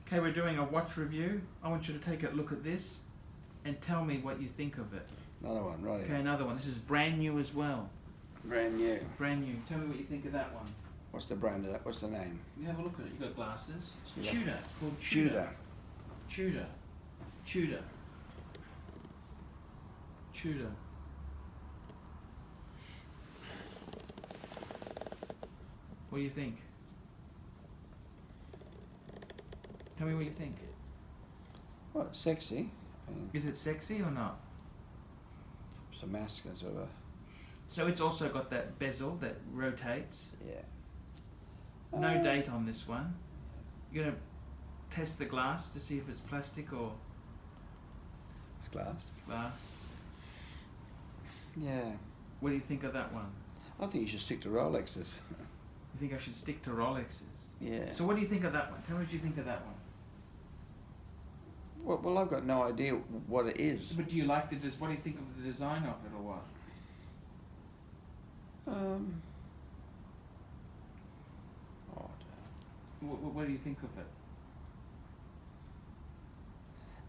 Okay, we're doing a watch review. I want you to take a look at this and tell me what you think of it. Another one, right? Okay, another one. This is brand new as well. Brand new. Brand new. Tell me what you think of that one. What's the brand of that? What's the name? You have a look at it. You've got glasses. It's Yeah. Tudor. It's called Tudor. Tudor. Tudor. Tudor. Tudor. What do you think? Tell me what you think. Well, it's sexy. Is it sexy or not? It's a masculine sort of a... So it's also got that bezel that rotates. Yeah. No date on this one. You're going to test the glass to see if it's plastic or... It's glass. It's glass. Yeah. What do you think of that one? I think you should stick to Rolexes. You think I should stick to Rolexes? Yeah. So what do you think of that one? Tell me what you think of that one. Well, I've got no idea what it is. But do you like the... What do you think of the design of it or what? Oh, What do you think of it?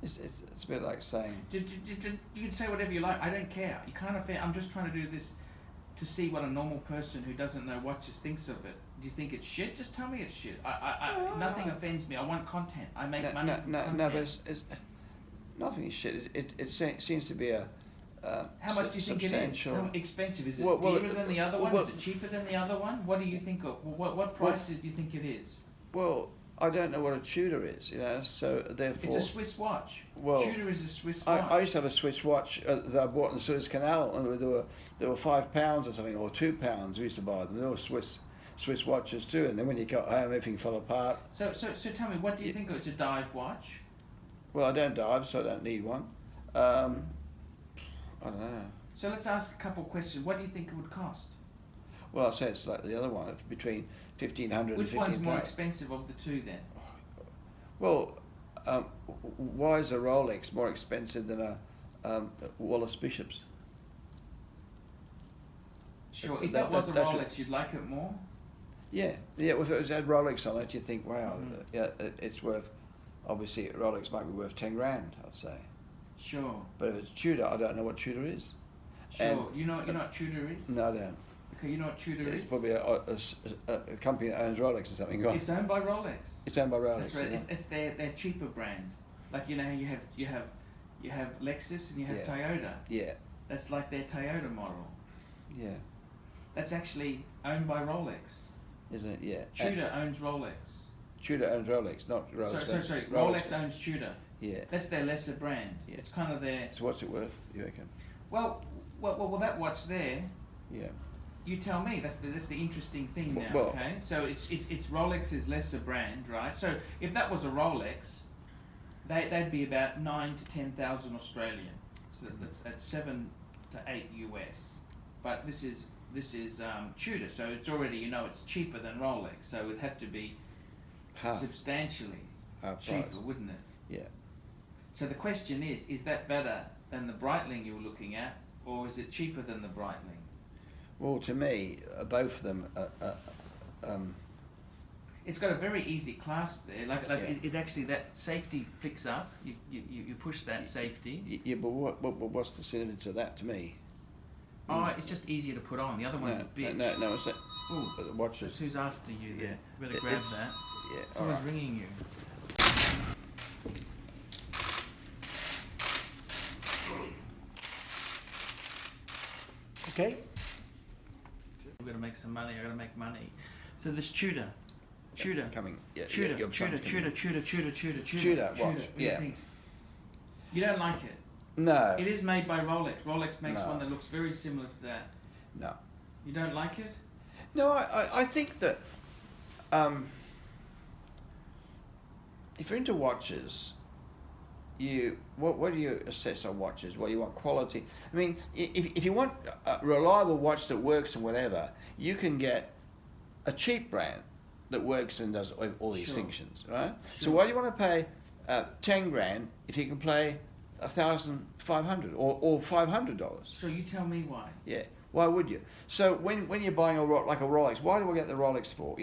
it's a bit like saying... You can say whatever you like. I don't care. You can't offend. I'm just trying to do this to see what a normal person who doesn't know watches thinks of it. Do you think it's shit? Just tell me it's shit. Nothing offends me. I want content. I make money from content. No, but it's nothing is shit. It seems to be a how much do you think it is? How expensive is it? Well, dearer than the other one? Is it cheaper than the other one? What do you think of? What price do you think it is? Well, I don't know what a Tudor is, you know, so therefore... It's a Swiss watch. Well, Tudor is a Swiss watch. I used to have a Swiss watch that I bought in the Suez Canal, and they were £5 or something, or £2. We used to buy them. They were Swiss watches too, and then when you got home, everything fell apart. So tell me, what do you think of it? It's a dive watch? Well, I don't dive, so I don't need one. I don't know. So let's ask a couple of questions. What do you think it would cost? Well, I'd say it's like the other one, it's between 1,500 and 15,000. Which one's more expensive of the two then? Well, why is a Rolex more expensive than a Wallace Bishop's? Sure, if that was a Rolex, you'd like it more? Yeah. Well, if it had Rolex on it, you'd think, wow, yeah, it's worth, obviously, Rolex might be worth 10 grand, I'd say. Sure. But if it's Tudor, I don't know what Tudor is. Sure. And you know what Tudor is? No, I don't. Okay, you know what Tudor is? It's probably a company that owns Rolex or something. It's owned by Rolex. It's owned by Rolex. That's right. It's their cheaper brand. Like, you know how you have Lexus and you have Toyota. Yeah. That's like their Toyota model. Yeah. That's actually owned by Rolex. Isn't it? Yeah. Tudor owns Rolex. Tudor owns Rolex, not Rolex. Sorry. Rolex owns Tudor. Yeah. That's their lesser brand. Yeah. It's kind of their... So what's it worth, you reckon? Well, that watch there... Yeah. You tell me. That's the interesting thing now. Well, okay. So it's Rolex's lesser brand, right? So if that was a Rolex, they'd be about 9,000 to 10,000 Australian. So that's 7 to 8 US. But this is Tudor, so it's already, it's cheaper than Rolex. So it'd have to be substantially cheaper, wouldn't it? Yeah. So the question is that better than the Breitling you were looking at, or is it cheaper than the Breitling? Well, to me, both of them. It's got a very easy clasp there. It actually, that safety flicks up. You push that safety. Yeah, but what's the synonym to that to me? Oh, it's just easier to put on. The other one's a bitch. No, it's that. Ooh, the watches. who's after you there? Yeah. You better grab that. Yeah. Someone's ringing you. Okay. We've got to make some money. I've got to make money. So this Tudor. Coming. Yeah. Tudor watch. Yeah. You don't like it? No. It is made by Rolex. Rolex makes one that looks very similar to that. No. You don't like it? No, I think that if you're into watches, what do you assess on watches? Well, you want quality. I mean, if you want a reliable watch that works and whatever, you can get a cheap brand that works and does all these functions, right? Sure. So why do you want to pay 10 grand if you can pay $1,500 or $500? So you tell me why. Yeah. Why would you? So when you're buying like a Rolex, why do I get the Rolex for?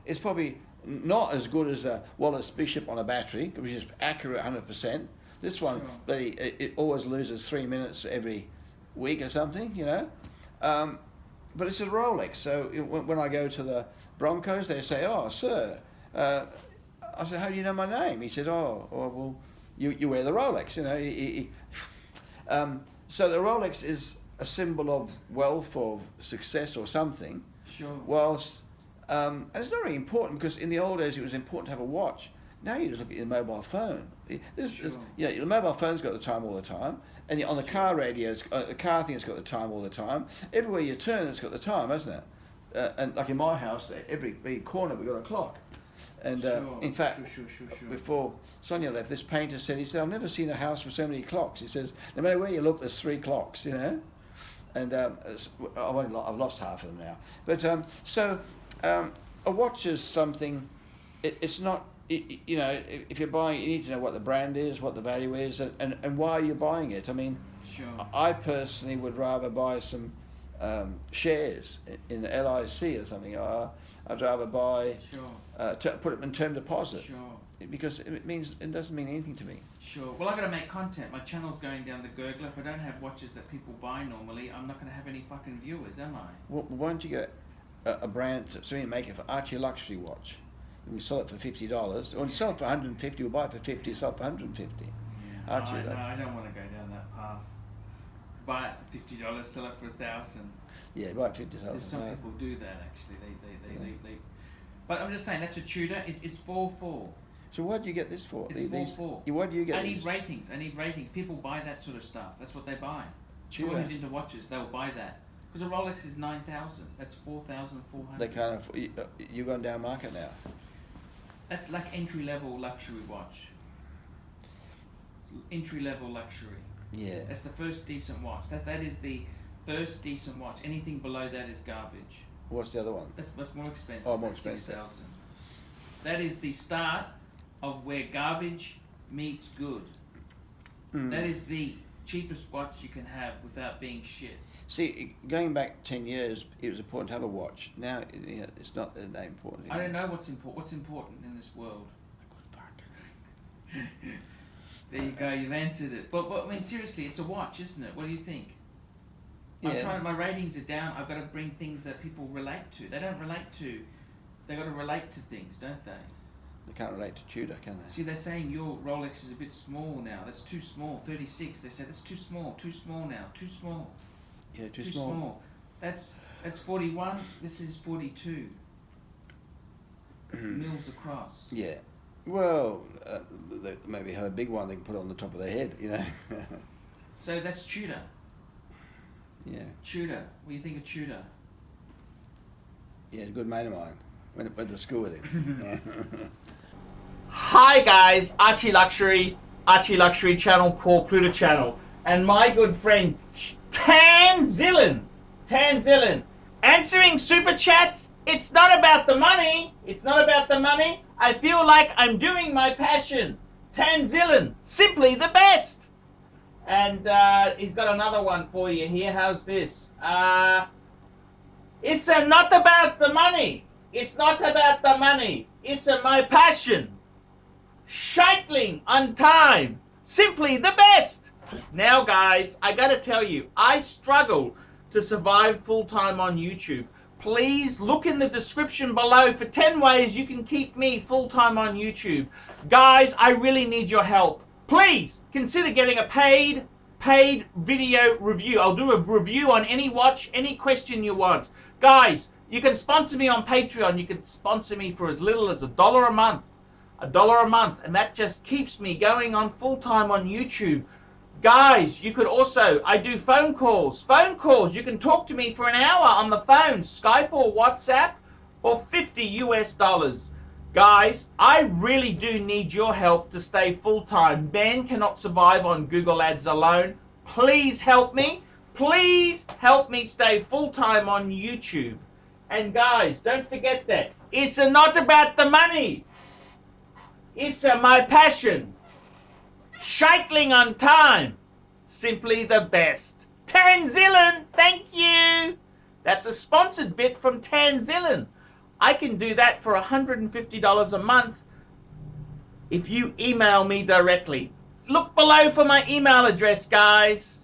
It's probably Not as good as a Wallace Bishop on a battery, which is accurate 100%. This one, Sure. bloody, it always loses 3 minutes every week or something, you know. But it's a Rolex, so when I go to the Broncos, they say, "Oh, sir," I said, "How do you know my name?" He said, "Oh, well, you wear the Rolex, you know." So the Rolex is a symbol of wealth or success or something. Sure. Whilst, and it's not really important because in the old days it was important to have a watch. Now you just look at your mobile phone. Sure. You know, the mobile phone's got the time all the time, and on the car radio, the car thing has got the time all the time. Everywhere you turn, it's got the time, hasn't it? And like in my house, every corner we've got a clock. And Sure. in fact, Sure. before Sonia left, this painter said, he said, "I've never seen a house with so many clocks." He says, "No matter where you look, there's 3 clocks, you know." And I've lost half of them now. But a watch is something. It's not. You know, if you're buying, you need to know what the brand is, what the value is, and why you're buying it. I mean, Sure. I personally would rather buy some shares in the LIC or something. I'd rather buy, Sure. put it in term deposit, Sure. because it doesn't mean anything to me. Sure. Well, I've got to make content. My channel's going down the gurgler. If I don't have watches that people buy normally, I'm not going to have any fucking viewers, am I? Well, why don't you get a brand, so we make it for ArchieLuxury watch, and we sell it for $50, or sell it for 150, we'll buy it for 50, sell it for 150. Yeah. Archie, No, I don't want to go down that path. Buy it for $50, sell it for $1,000. Yeah, buy it 50 There's some dollars. people do that actually. They. But I'm just saying that's a Tudor. It's 4.4. So what do you get this for? It's 4.4. What do you get? I need these? ratings. I need ratings. People buy that sort of stuff. That's what they buy. Tudor. Someone who's into watches, they'll buy that. Because a Rolex is 9,000. That's 4,400. They kind of, you're going down market now. That's like entry level luxury watch. Entry level luxury. Yeah. That's the first decent watch. That is the first decent watch. Anything below that is garbage. What's the other one? That's more expensive. Oh, more That's expensive. 6,000. That is the start of where garbage meets good. That is the cheapest watch you can have without being shit. See, going back 10 years, it was important to have a watch. Now, it's not that important. I don't know what's important. What's important in this world? Fuck. There you go. You've answered it. But I mean, seriously, it's a watch, isn't it? What do you think? Yeah. My ratings are down. I've got to bring things that people relate to. They don't relate to. They got to relate to things, don't they? They can't relate to Tudor, can they? See, they're saying your Rolex is a bit small now. That's too small. 36. They said that's too small. Too small now. Too small. Yeah, too small. That's 41. This is 42 mils across. Yeah. Well, they maybe have a big one they can put on the top of their head, you know. So that's Tudor. Yeah. Tudor. What do you think of Tudor? Yeah, a good mate of mine. Went to school with him. Yeah. Hi guys, ArchieLuxury channel, PLUTA channel, and my good friend Tanzillan, answering super chats. It's not about the money. It's not about the money. I feel like I'm doing my passion. Tanzillan, simply the best. And he's got another one for you here. How's this? It's not about the money. It's not about the money. It's my passion. Shitling on time. Simply the best. Now, guys, I gotta tell you, I struggle to survive full-time on YouTube. Please look in the description below for 10 ways you can keep me full-time on YouTube. Guys, I really need your help. Please consider getting a paid video review. I'll do a review on any watch, any question you want. Guys, you can sponsor me on Patreon. You can sponsor me for as little as $1 a month. $1 a month, and that just keeps me going on full-time on YouTube. Guys, you could also, I do phone calls. You can talk to me for an hour on the phone, Skype or WhatsApp, for $50 US. Guys, I really do need your help to stay full-time. Man cannot survive on Google Ads alone. Please help me. Please help me stay full-time on YouTube. And guys, don't forget that it's not about the money. It's my passion. Shitling on time. Simply the best. Tanzillan, thank you. That's a sponsored bit from Tanzillan. I can do that for $150 a month if you email me directly. Look below for my email address, guys.